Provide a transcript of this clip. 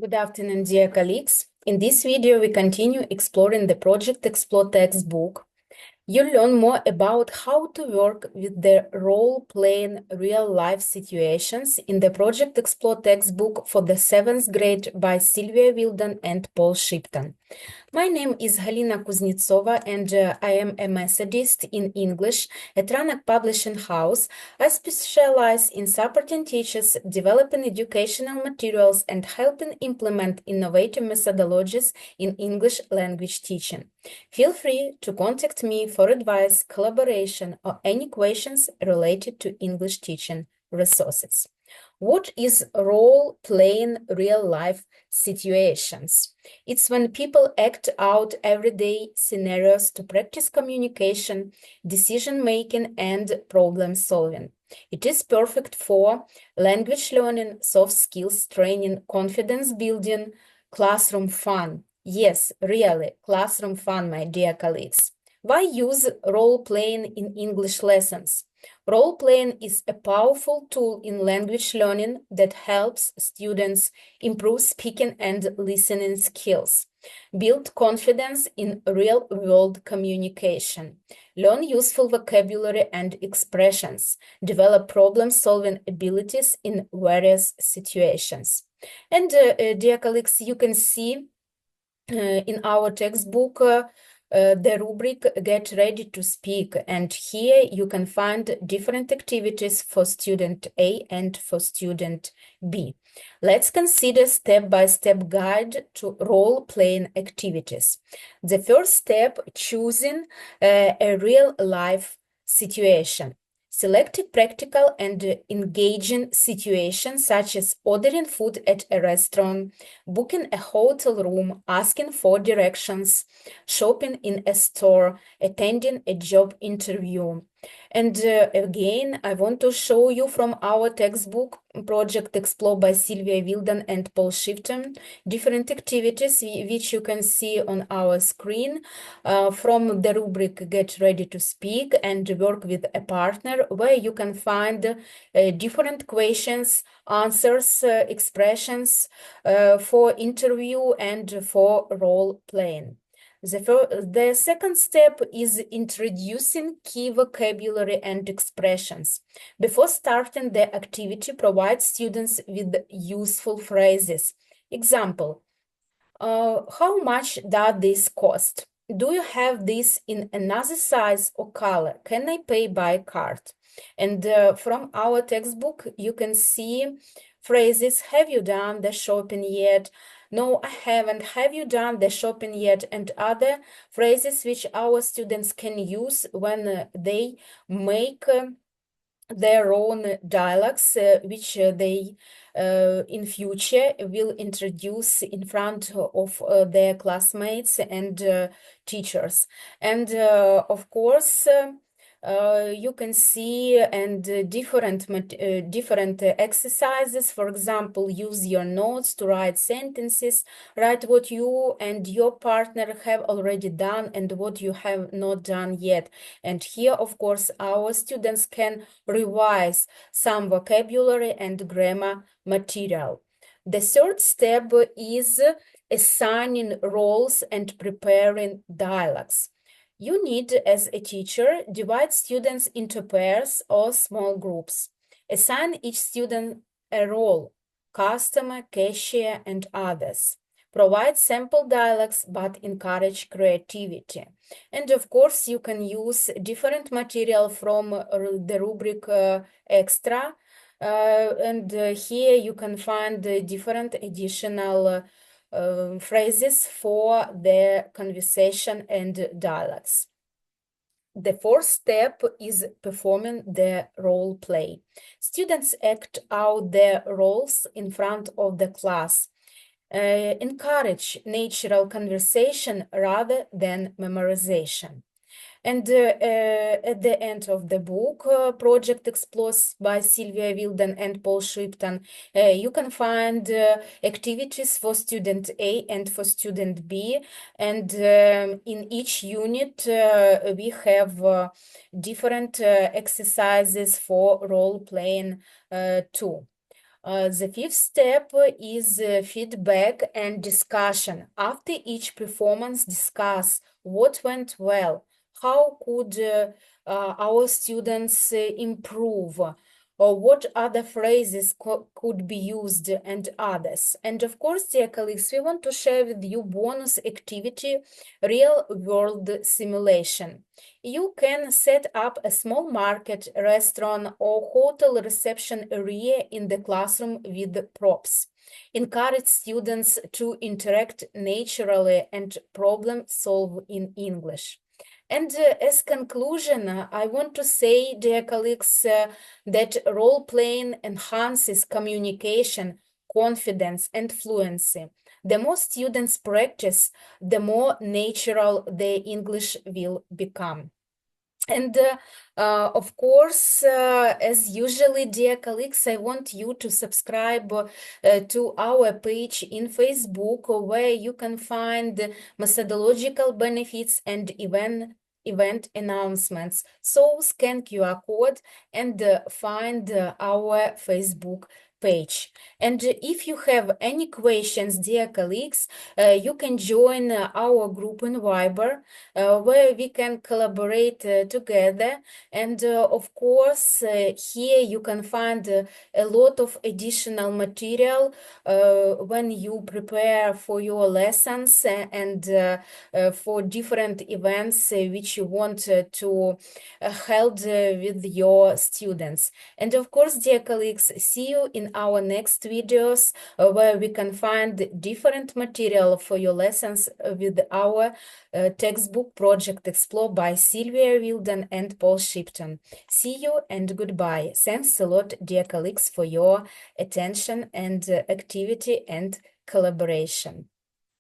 Good afternoon, dear colleagues. In this video, we continue exploring the Project Explore textbook. You'll learn more about how to work with the role-playing real-life situations in the Project Explore textbook for the 7th grade by Sylvia Wilden and Paul Shipton. My name is Halina Kuznetsova, and I am a Methodist in English at Ranak Publishing House. I specialize in supporting teachers, developing educational materials, and helping implement innovative methodologies in English language teaching. Feel free to contact me for advice, collaboration, or any questions related to English teaching resources. What is role-playing real-life situations? It's when people act out everyday scenarios to practice communication, decision-making, and problem-solving. It is perfect for language learning, soft skills training, confidence building, classroom fun. Yes, really, classroom fun, my dear colleagues. Why use role-playing in English lessons? Role-playing is a powerful tool in language learning that helps students improve speaking and listening skills, build confidence in real-world communication, learn useful vocabulary and expressions, develop problem-solving abilities in various situations. And dear colleagues, you can see in our textbook the rubric Get Ready to Speak, and here you can find different activities for student A and for student B. Let's consider step-by-step guide to role-playing activities. The first step, choosing a real-life situation. Select a practical and engaging situation such as ordering food at a restaurant, booking a hotel room, asking for directions, shopping in a store, attending a job interview. And again, I want to show you from our textbook, Project Explore by Sylvia Wilden and Paul Shipton, different activities which you can see on our screen from the rubric Get Ready to Speak and Work with a Partner, where you can find different questions, answers, expressions for interview and for role playing. The second step is introducing key vocabulary and expressions. Before starting the activity, provide students with useful phrases. Example, how much does this cost? Do you have this in another size or color? Can I pay by card? And from our textbook, you can see phrases, have you done the shopping yet? No, I haven't. Have you done the shopping yet? And other phrases which our students can use when they make their own dialogues, which they in future will introduce in front of their classmates and teachers. And of course, you can see different exercises. For example, use your notes to write sentences, write what you and your partner have already done and what you have not done yet. And here, of course, our students can revise some vocabulary and grammar material. The third step is assigning roles and preparing dialogues. You need, as a teacher, divide students into pairs or small groups. Assign each student a role, customer, cashier, and others. Provide sample dialogues, but encourage creativity. And of course, you can use different material from the rubric Extra. And here you can find different additional phrases for the conversation and dialogues. The fourth step is performing the role play. Students act out their roles in front of the class. Encourage natural conversation rather than memorization. And at the end of the book, Project Explores by Sylvia Wilden and Paul Shipton, you can find activities for student A and for student B. And in each unit, we have different exercises for role-playing too. The fifth step is feedback and discussion. After each performance, discuss what went well, how could our students improve, or what other phrases could be used, and others. And of course, dear colleagues, we want to share with you bonus activity, real-world simulation. You can set up a small market, restaurant, or hotel reception area in the classroom with props. Encourage students to interact naturally and problem solve in English. And as conclusion, I want to say, dear colleagues, that role-playing enhances communication, confidence, and fluency. The more students practice, the more natural their English will become. And of course, as usually, dear colleagues, I want you to subscribe to our page in Facebook, where you can find methodological benefits and event announcements. So scan QR code and find our Facebook page. And if you have any questions, dear colleagues, you can join our group in Viber, where we can collaborate together. And of course, here you can find a lot of additional material when you prepare for your lessons and for different events which you want to hold with your students. And of course, dear colleagues, see you in our next videos where we can find different material for your lessons with our textbook Project Explore by Sylvia Wilden and Paul Shipton. See you and goodbye. Thanks a lot, dear colleagues, for your attention and activity and collaboration.